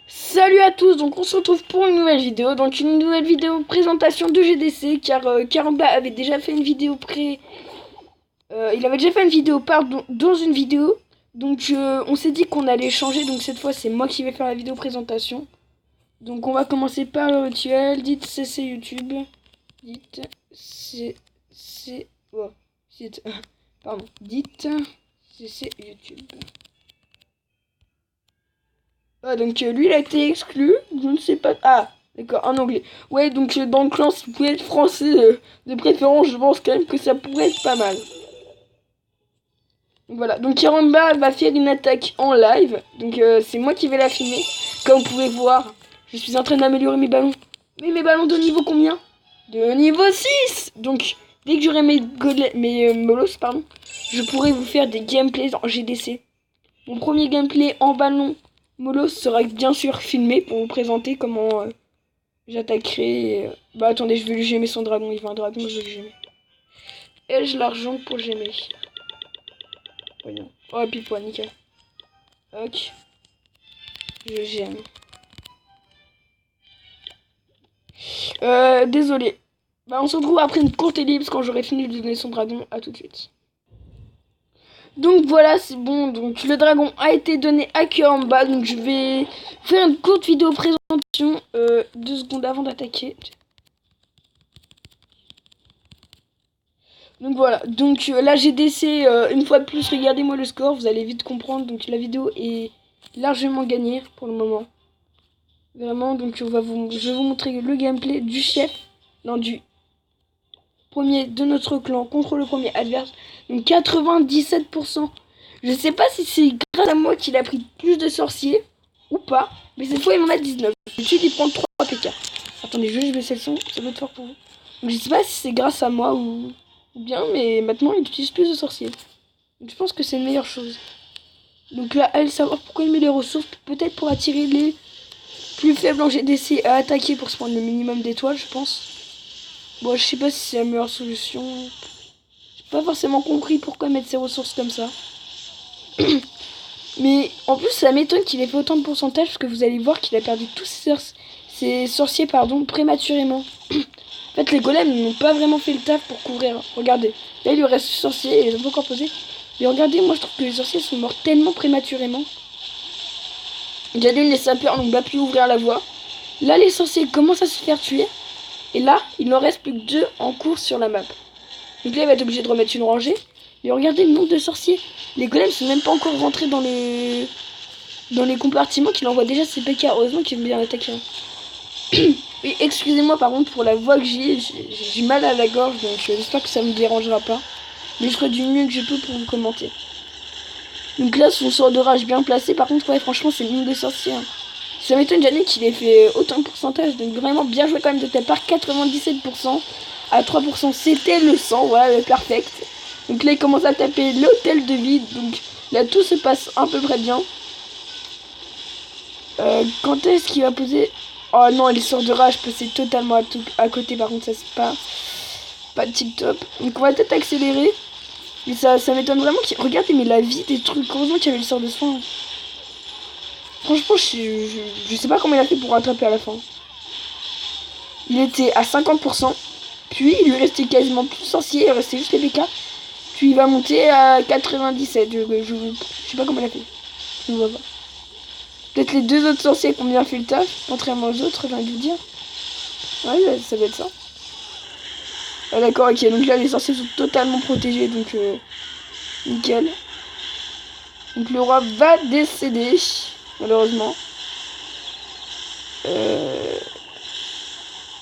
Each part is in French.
Salut à tous, donc on se retrouve pour une nouvelle vidéo, présentation de GDC, car Karamba avait déjà fait une vidéo il avait déjà fait une vidéo dans une vidéo, donc on s'est dit qu'on allait changer, donc cette fois c'est moi qui vais faire la vidéo présentation. Donc on va commencer par le rituel, dites CC YouTube, dites CC, oh, dites, pardon, dites CC YouTube. Ah, donc lui il a été exclu, je ne sais pas. Ah, d'accord, en anglais. Ouais, donc dans le clan, si vous pouvez être français de préférence, je pense quand même que ça pourrait être pas mal. Donc voilà, donc Karamba va faire une attaque en live, donc c'est moi qui vais la filmer. Comme vous pouvez voir, je suis en train d'améliorer mes ballons. Mais mes ballons de niveau combien? De niveau 6. Donc dès que j'aurai mes molos, pardon, je pourrai vous faire des gameplays en GDC. Mon premier gameplay en ballon Molos sera bien sûr filmé pour vous présenter comment j'attaquerai. Bah attendez, je vais lui gémer son dragon. Il veut un dragon, je vais lui gémer. Ai-je l'argent pour gémer? Voyons. Oh, pile poil, nickel. Ok. Je gemme. Désolé. Bah on se retrouve après une courte ellipse quand j'aurai fini de donner son dragon. À tout de suite. Donc voilà, c'est bon. Donc le dragon a été donné à Karamba. Donc je vais faire une courte vidéo présentation 2 secondes avant d'attaquer. Donc voilà, donc la GDC, une fois de plus, regardez-moi le score, vous allez vite comprendre. Donc la vidéo est largement gagnée pour le moment. Vraiment, donc je vais vous montrer le gameplay du chef, non du premier de notre clan contre le premier adverse. Donc 97%. Je sais pas si c'est grâce à moi qu'il a pris plus de sorciers ou pas, mais cette fois il en a 19. D'habitude il prend 3 PK. Attendez, je vais baisser le son, ça doit être fort pour vous. Donc je sais pas si c'est grâce à moi ou bien, mais maintenant il utilise plus de sorciers. Donc je pense que c'est une meilleure chose. Donc là, elle savoir pourquoi il met les ressources, peut-être pour attirer les plus faibles en GDC à attaquer pour se prendre le minimum d'étoiles, je pense. Bon, je sais pas si c'est la meilleure solution. J'ai pas forcément compris pourquoi mettre ses ressources comme ça. Mais en plus, ça m'étonne qu'il ait fait autant de pourcentage parce que vous allez voir qu'il a perdu tous ses sorciers prématurément. En fait, les golems n'ont pas vraiment fait le taf pour couvrir. Regardez, là il lui reste sorcier et ils ont pas encore posé. Mais regardez, moi je trouve que les sorciers sont morts tellement prématurément. Jadine les sapeurs n'ont pas pu ouvrir la voie. Là, les sorciers commencent à se faire tuer. Et là, il n'en reste plus que 2 en course sur la map. Donc là, il va être obligé de remettre une rangée. Et regardez le nombre de sorciers. Les golems sont même pas encore rentrés dans les compartiments qu'il envoie déjà ses PK. Heureusement qu'il veut bien attaquer. Oui, excusez-moi par contre pour la voix que j'ai mal à la gorge, donc j'espère que ça me dérangera pas. Mais je ferai du mieux que je peux pour vous commenter. Donc là, son sort de rage bien placé, par contre, ouais, franchement, c'est le nombre de sorciers. Hein. Ça m'étonne jamais qu'il ait fait autant de pourcentage, donc vraiment bien joué quand même de ta part, 97%. À 3%, c'était le 100, voilà, le perfect. Donc là, il commence à taper l'hôtel de vide, donc là, tout se passe à peu près bien. Quand est-ce qu'il va poser... Oh non, les sorts de rage passaient totalement à côté, par contre, ça c'est pas tip top. Donc on va peut-être accélérer. Mais ça m'étonne vraiment qu'il... Regardez, mais la vie des trucs, heureusement qu'il y avait le sort de soin. Franchement, je sais pas comment il a fait pour rattraper à la fin. Il était à 50%, puis il lui restait quasiment plus de sorciers, il restait juste les PK. Puis il va monter à 97, je sais pas comment il a fait. Je ne vois pas. Peut-être les 2 autres sorciers qui ont bien fait le taf, contrairement aux autres, j'ai envie de vous dire. Ouais, ça va être ça. Ah d'accord, ok, donc là les sorciers sont totalement protégés, donc nickel. Donc le roi va décéder, malheureusement.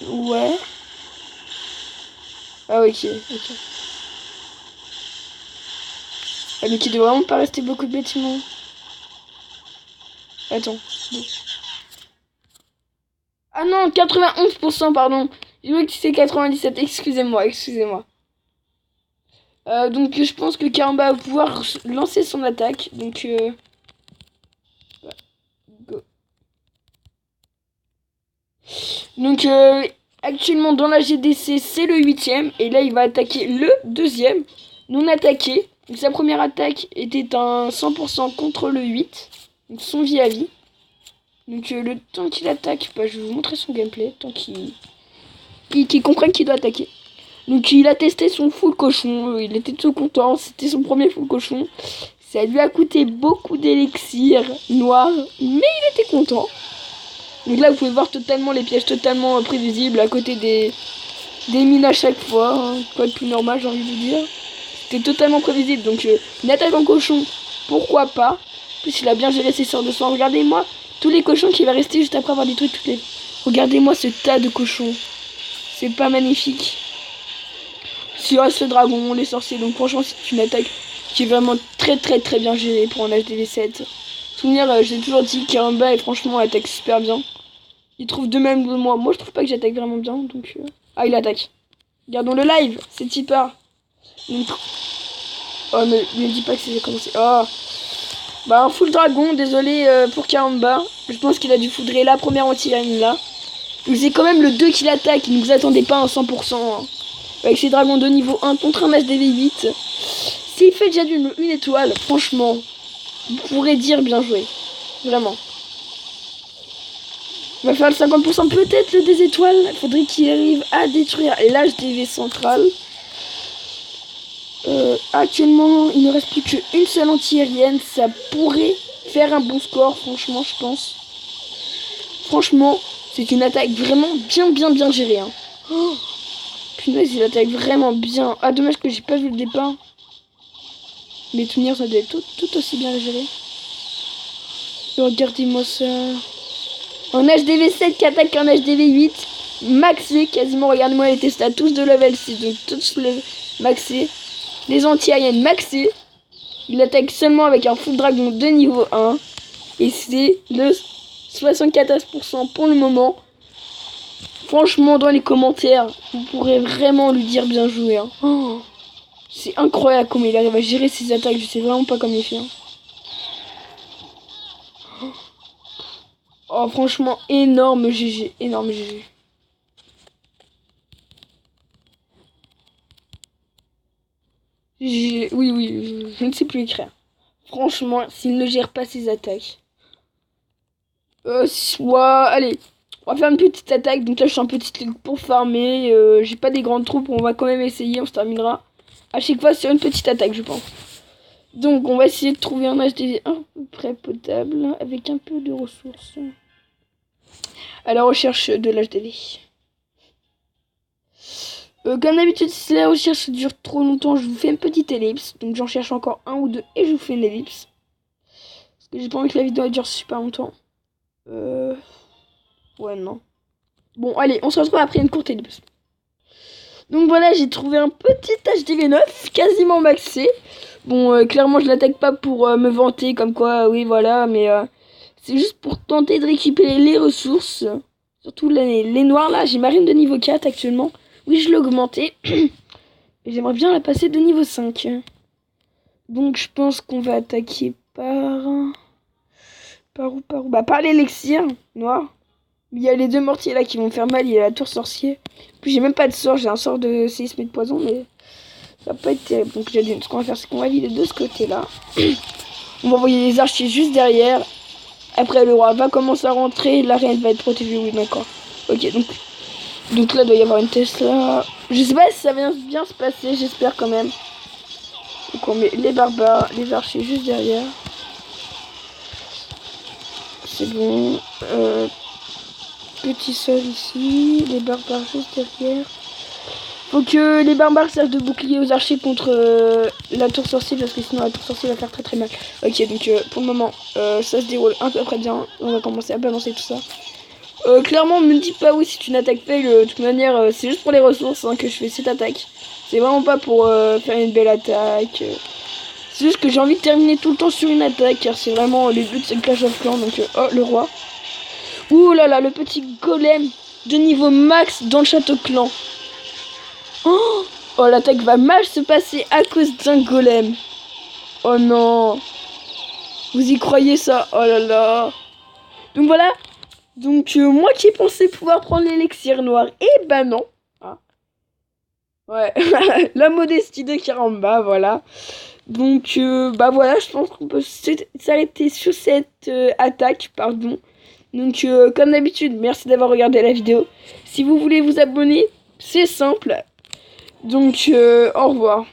Ouais. Ah ok. Ah donc il devrait vraiment pas rester beaucoup de bâtiments. Attends. Ah non, 91%, pardon. J'ai vu que c'est 97, excusez-moi. Donc je pense que Karamba va pouvoir lancer son attaque. Donc go. Donc actuellement dans la GDC c'est le 8ème. Et là il va attaquer le 2ème. Non attaqué. Donc sa première attaque était un 100% contre le 8. Donc son vie à vie. Donc le temps qu'il attaque, bah, je vais vous montrer son gameplay, tant qu'il comprenne qu'il doit attaquer. Donc il a testé son full cochon, il était tout content, c'était son premier full cochon. Ça lui a coûté beaucoup d'élixir noir, mais il était content. Donc là vous pouvez voir totalement les pièges totalement prévisibles à côté des mines à chaque fois. Hein. Quoi de plus normal, j'ai envie de vous dire. C'était totalement prévisible, donc une attaque en cochon, pourquoi pas. En plus il a bien géré ses sorts de soin, regardez-moi tous les cochons qui va rester juste après avoir détruit toutes les... Regardez-moi ce tas de cochons. C'est pas magnifique. S'il reste le dragon, les sorciers, donc franchement c'est une attaque qui est vraiment très bien gérée pour un HDV7. Souvenir, j'ai toujours dit qu'Aramba est franchement attaque super bien. Il trouve de même de moi. Moi je trouve pas que j'attaque vraiment bien, donc... Ah il attaque. Regardons le live, c'est tipper. Donc... Oh mais ne dis pas que c'est commencé. Oh. Bah un full dragon, désolé pour Karamba. Je pense qu'il a dû foudrer la première anti-line là. Donc c'est quand même le 2 qui l'attaque, il ne vous attendez pas à 100%. Hein. Avec ses dragons de niveau 1 contre un HDV8. S'il fait déjà une étoile, franchement, vous pourrez dire bien joué. Vraiment. Il va faire le 50% peut-être le des étoiles. Il faudrait qu'il arrive à détruire l'HDV central. Actuellement, il ne reste plus qu'une seule anti-aérienne. Ça pourrait faire un bon score, franchement, je pense. Franchement, c'est une attaque vraiment bien gérée. Hein. Oh, punaise, il attaque vraiment bien. Ah, dommage que j'ai pas vu le départ. Mais tout ça doit être tout aussi bien géré. Regardez-moi ça. Un HDV7 qui attaque un HDV8. Maxé, quasiment. Regardez-moi les testats tous de level 6. Donc tous maxé. Les anti-aériennes maxé. Il attaque seulement avec un full dragon de niveau 1. Et c'est le 74% pour le moment. Franchement, dans les commentaires, vous pourrez vraiment lui dire bien joué. Hein. Oh, c'est incroyable comment il arrive à gérer ses attaques. Je sais vraiment pas comment il fait. Hein. Oh, franchement, énorme GG. Énorme GG. Oui, je ne sais plus écrire. Franchement, s'il ne gère pas ses attaques. Allez, on va faire une petite attaque. Donc là, je suis un petit truc pour farmer. J'ai pas des grandes troupes. On va quand même essayer. On se terminera à chaque fois sur une petite attaque, je pense. Donc, on va essayer de trouver un HDV un peu près potable avec un peu de ressources. À la recherche de l'HDV. Comme d'habitude, si la recherche dure trop longtemps, je vous fais une petite ellipse. Donc j'en cherche encore un ou deux et je vous fais une ellipse. Parce que j'ai pas envie que la vidéo dure super longtemps. Ouais, non. Bon, allez, on se retrouve après une courte ellipse. Donc voilà, j'ai trouvé un petit HDV9, quasiment maxé. Bon, clairement, je l'attaque pas pour me vanter, comme quoi, oui, voilà, mais c'est juste pour tenter de récupérer les ressources. Surtout les noirs, là, j'ai ma reine de niveau 4 actuellement. Oui, je l'ai augmenté. J'aimerais bien la passer de niveau 5. Donc, je pense qu'on va attaquer par... Par où? Bah, par l'élixir noir. Il y a les deux mortiers là qui vont me faire mal. Il y a la tour sorcier. Puis, j'ai même pas de sort. J'ai un sort de séisme et de poison, mais ça va pas être terrible. Donc, ce qu'on va faire, c'est qu'on va vider de ce côté-là. On va envoyer les archers juste derrière. Après, le roi va commencer à rentrer. La reine va être protégée. Oui, d'accord. Ok, donc là, il doit y avoir une Tesla. Je sais pas si ça va bien se passer, j'espère quand même. Donc on met les barbares, les archers juste derrière. C'est bon. Petit sol ici, les barbares juste derrière. Faut que les barbares servent de bouclier aux archers contre la tour sorcière, parce que sinon la tour sorcière va faire très mal. Ok, donc pour le moment, ça se déroule à peu près bien. On va commencer à balancer tout ça. Clairement, ne me dites pas oui, c'est une attaque fail. De toute manière, c'est juste pour les ressources que je fais cette attaque. C'est vraiment pas pour faire une belle attaque. C'est juste que j'ai envie de terminer tout le temps sur une attaque. Car c'est vraiment le but, c'est le Clash of Clans. Donc, oh, le roi. Ouh là là, le petit golem de niveau max dans le château clan. Oh, l'attaque va mal se passer à cause d'un golem. Oh non. Vous y croyez ça? Oh là là. Donc voilà. Donc moi qui pensais pouvoir prendre l'élixir noir, et ben non. Ah. Ouais, la modestie de Karamba, voilà. Donc bah voilà, je pense qu'on peut s'arrêter sur cette attaque, pardon. Donc comme d'habitude, merci d'avoir regardé la vidéo. Si vous voulez vous abonner, c'est simple. Donc au revoir.